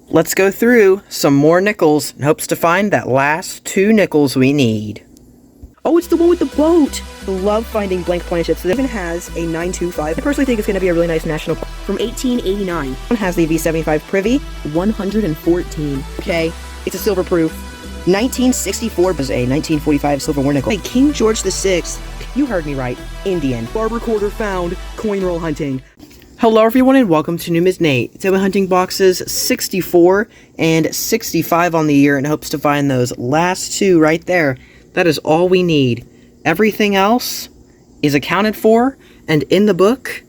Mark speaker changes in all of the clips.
Speaker 1: Let's go through some more nickels in hopes to find that last 2 nickels we need.
Speaker 2: Oh, it's the one with the boat! I love finding blank planchets. So it even has a 925. I personally think it's going to be a really nice national park. From 1889. It has the V75 Privy, 114. Okay, it's a silver proof. 1964 was a 1945 silver war nickel. Hey, King George VI. You heard me right. Indian. Bar recorder found. Coin roll hunting.
Speaker 1: Hello everyone and welcome to New Ms. Nate. Today we're hunting boxes 64 and 65 on the year in hopes to find those last 2 right there. That is all we need. Everything else is accounted for, and in the book,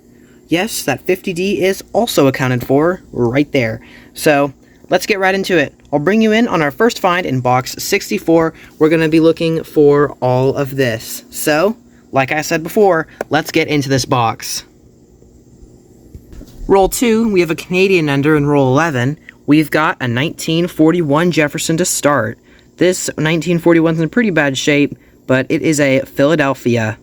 Speaker 1: yes, that 50D is also accounted for right there. So let's get right into it. I'll bring you in on our first find in box 64. We're going to be looking for all of this. So, like I said before, let's get into this box. Roll 2, we have a Canadian under. In roll 11, we've got a 1941 Jefferson to start. This 1941 is in pretty bad shape, but it is a Philadelphia.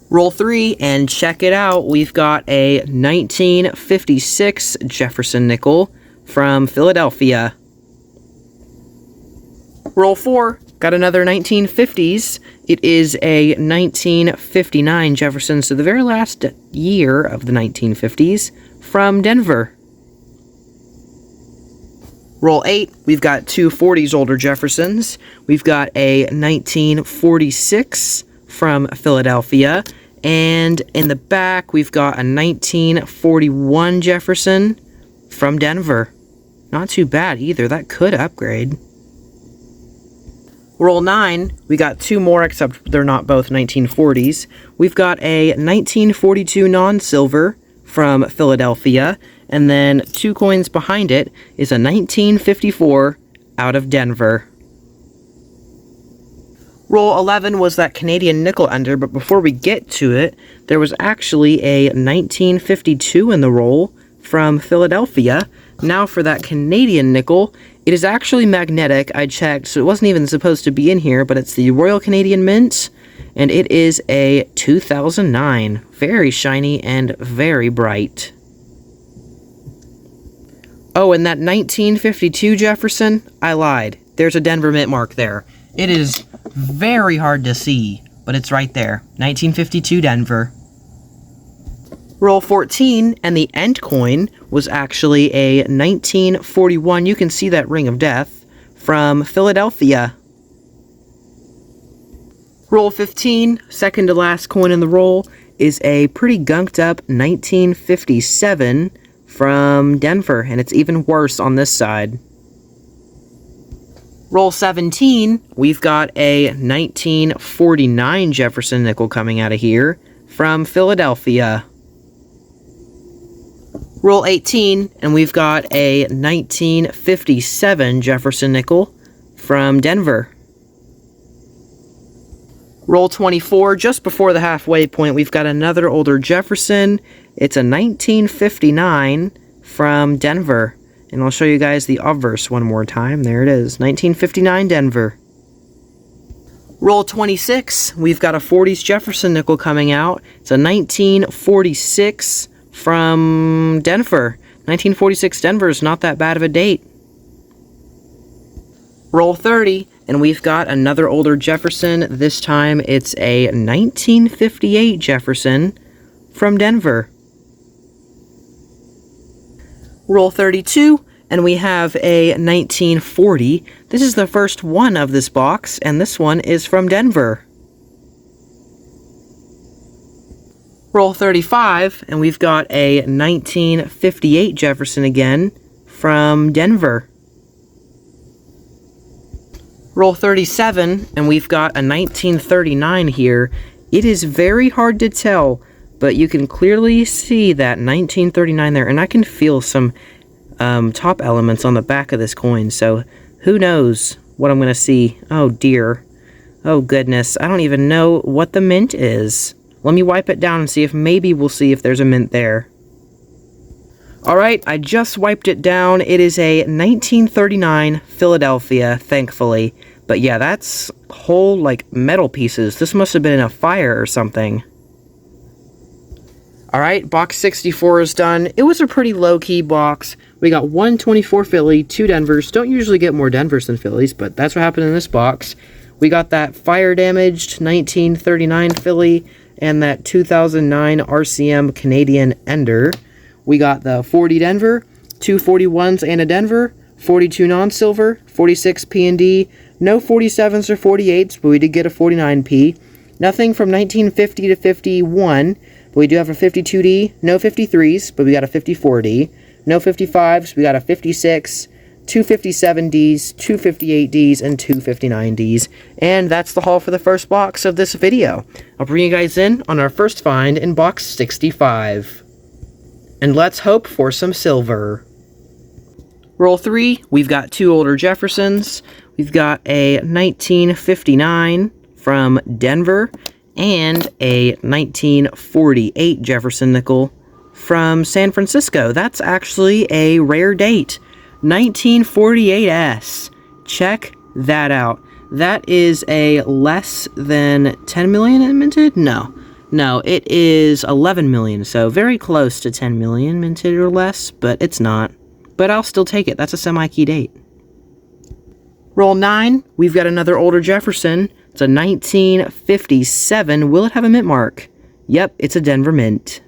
Speaker 1: Roll 3, and check it out, we've got a 1956 Jefferson nickel from Philadelphia. Roll 4, got another 1950s. It is a 1959 Jefferson, so the very last year of the 1950s, from Denver. Roll 8, we've got 2 40s older Jeffersons. We've got a 1946 from Philadelphia, and in the back we've got a 1941 Jefferson from Denver. Not too bad either, that could upgrade. Roll 9, we got 2 more, except they're not both 1940s. We've got a 1942 non-silver from Philadelphia, and then 2 coins behind it is a 1954 out of Denver. Roll 11 was that Canadian nickel under, but before we get to it, there was actually a 1952 in the roll from Philadelphia. Now for that Canadian nickel, it is actually magnetic. I checked, so it wasn't even supposed to be in here, but it's the Royal Canadian Mint, and it is a 2009. Very shiny and very bright. Oh, and that 1952 Jefferson, I lied. There's a Denver Mint mark there. It is very hard to see, but it's right there. 1952 Denver. Roll 14, and the end coin was actually a 1941, you can see that ring of death, from Philadelphia. Roll 15, second to last coin in the roll, is a pretty gunked up 1957 from Denver, and it's even worse on this side. Roll 17, we've got a 1949 Jefferson nickel coming out of here from Philadelphia. Roll 18, and we've got a 1957 Jefferson nickel from Denver. Roll 24, just before the halfway point, we've got another older Jefferson. It's a 1959 from Denver. And I'll show you guys the obverse one more time. There it is, 1959 Denver. Roll 26, we've got a 40s Jefferson nickel coming out. It's a 1946 from Denver. 1946 Denver is not that bad of a date. Roll 30, and we've got another older Jefferson. This time it's a 1958 Jefferson from Denver. Roll 32, and we have a 1940. This is the first one of this box, and this one is from Denver. Roll 35, and we've got a 1958 Jefferson again from Denver. Roll 37, and we've got a 1939 here. It is very hard to tell, but you can clearly see that 1939 there, and I can feel some top elements on the back of this coin, so who knows what I'm going to see. Oh dear. Oh goodness, I don't even know what the mint is. Let me wipe it down and see if maybe we'll see if there's a mint there. Alright, I just wiped it down. It is a 1939 Philadelphia, thankfully. But yeah, that's whole, like, metal pieces. This must have been in a fire or something. Alright, box 64 is done. It was a pretty low-key box. We got 124 Philly, 2 Denvers. Don't usually get more Denvers than Phillies, but that's what happened in this box. We got that fire-damaged 1939 Philly and that 2009 RCM Canadian Ender. We got the 40 Denver, 2 41s and a Denver, 42 non-silver, 46 P&D, no 47s or 48s, but we did get a 49P. Nothing from 1950 to 51, but we do have a 52D, no 53s, but we got a 54D. No 55s, we got a 56, 2 57Ds, 2 58Ds, and 2 59Ds. And that's the haul for the first box of this video. I'll bring you guys in on our first find in box 65. And let's hope for some silver. Roll 3, we've got 2 older Jeffersons. We've got a 1959 from Denver and a 1948 Jefferson nickel from San Francisco. That's actually a rare date. 1948S. Check that out. That is a less than 10 million minted? No, it is 11 million, so very close to 10 million minted or less, but it's not. But I'll still take it. That's a semi-key date. Roll 9, we've got another older Jefferson. It's a 1957. Will it have a mint mark? Yep, it's a Denver Mint.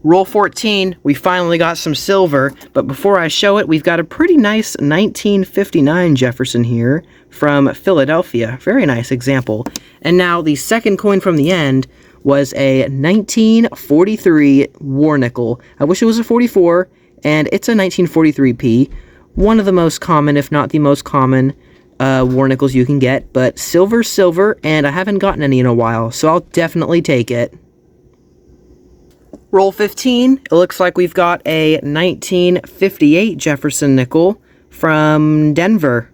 Speaker 1: Roll 14, we finally got some silver, but before I show it, we've got a pretty nice 1959 Jefferson here from Philadelphia. Very nice example. And now the second coin from the end was a 1943 War Nickel. I wish it was a 44, and it's a 1943P. One of the most common, if not the most common, War Nickels you can get, but silver, and I haven't gotten any in a while, so I'll definitely take it. Roll 15, it looks like we've got a 1958 Jefferson nickel from Denver.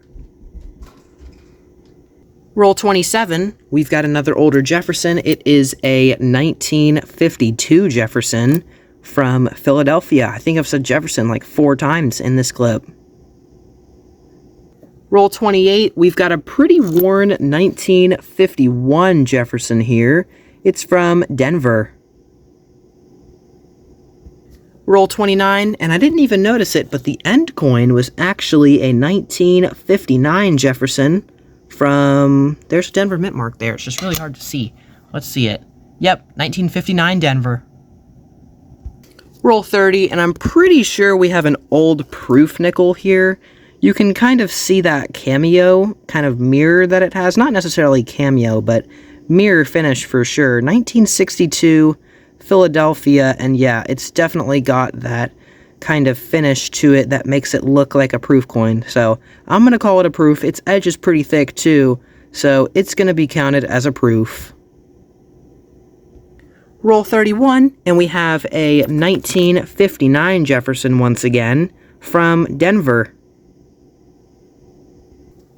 Speaker 1: Roll 27, we've got another older Jefferson. It is a 1952 Jefferson from Philadelphia. I think I've said Jefferson like 4 times in this clip. Roll 28, we've got a pretty worn 1951 Jefferson here. It's from Denver. Roll 29, and I didn't even notice it, but the end coin was actually a 1959 Jefferson from... There's a Denver mint mark there. It's just really hard to see. Let's see it. Yep, 1959 Denver. Roll 30, and I'm pretty sure we have an old proof nickel here. You can kind of see that cameo, kind of mirror that it has. Not necessarily cameo, but mirror finish for sure. 1962 Philadelphia, and yeah, it's definitely got that kind of finish to it that makes it look like a proof coin. So I'm going to call it a proof. Its edge is pretty thick too, so it's going to be counted as a proof. Roll 31, and we have a 1959 Jefferson once again from Denver.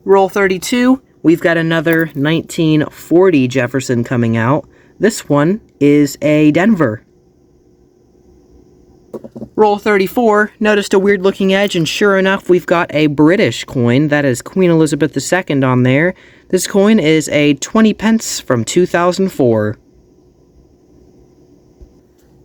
Speaker 1: Roll 32, we've got another 1940 Jefferson coming out. This one is a Denver. Roll 34, noticed a weird looking edge, and sure enough, we've got a British coin. That is Queen Elizabeth II on there. This coin is a 20 pence from 2004.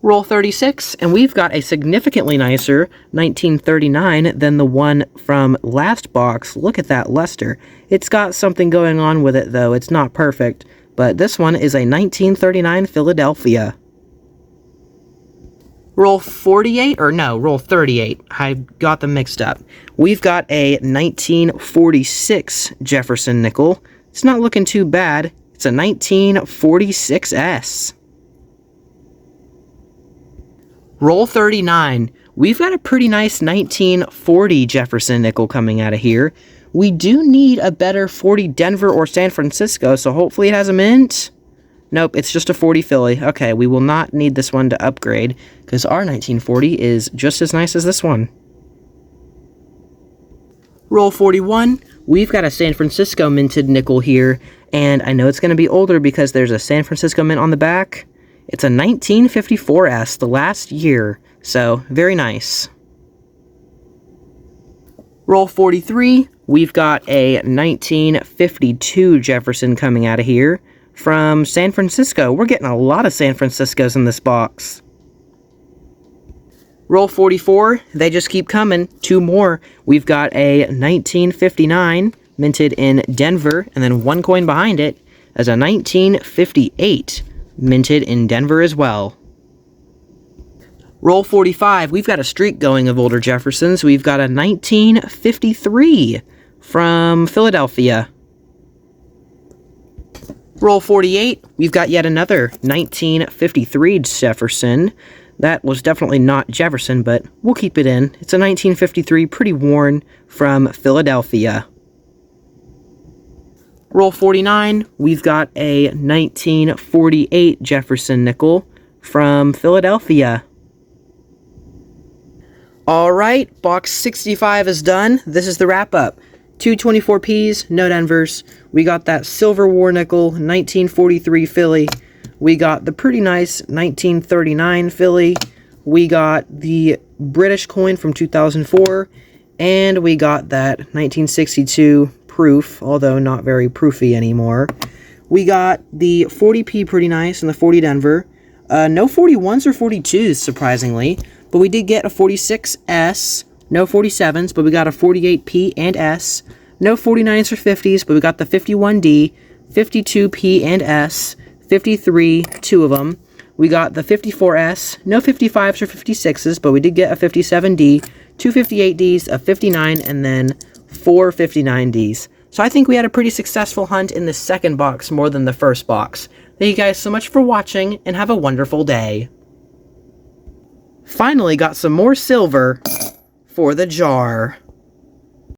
Speaker 1: Roll 36, and we've got a significantly nicer 1939 than the one from last box. Look at that luster. It's got something going on with it, though. It's not perfect. But this one is a 1939 Philadelphia. Roll 48, or no, roll 38. I got them mixed up. We've got a 1946 Jefferson nickel. It's not looking too bad. It's a 1946S. Roll 39. We've got a pretty nice 1940 Jefferson nickel coming out of here. We do need a better 40 Denver or San Francisco, so hopefully it has a mint. Nope, it's just a 40 Philly. Okay, we will not need this one to upgrade, because our 1940 is just as nice as this one. Roll 41. We've got a San Francisco minted nickel here, and I know it's going to be older because there's a San Francisco mint on the back. It's a 1954S, the last year, so very nice. Roll 43, we've got a 1952 Jefferson coming out of here from San Francisco. We're getting a lot of San Franciscos in this box. Roll 44. They just keep coming. 2 more. We've got a 1959 minted in Denver, and then 1 coin behind it as a 1958 minted in Denver as well. Roll 45. We've got a streak going of older Jeffersons. We've got a 1953 from Philadelphia. Roll 48. We've got yet another 1953 Jefferson. That was definitely not Jefferson, but we'll keep it in. It's a 1953 pretty worn from Philadelphia. Roll 49. We've got a 1948 Jefferson nickel from Philadelphia. Alright, box 65 is done. This is the wrap-up. 2 24Ps, no Denvers. We got that Silver War nickel, 1943 Philly. We got the pretty nice 1939 Philly. We got the British coin from 2004. And we got that 1962 proof, although not very proofy anymore. We got the 40P pretty nice and the 40 Denver. No 41s or 42s, surprisingly. But we did get a 46S, no 47s, but we got a 48P and S. No 49s or 50s, but we got the 51D, 52P and S, 53, 2 of them. We got the 54S, no 55s or 56s, but we did get a 57D, 2 58Ds, a 59, and then 4 59Ds. So I think we had a pretty successful hunt in the second box more than the first box. Thank you guys so much for watching, and have a wonderful day. Finally got some more silver for the jar.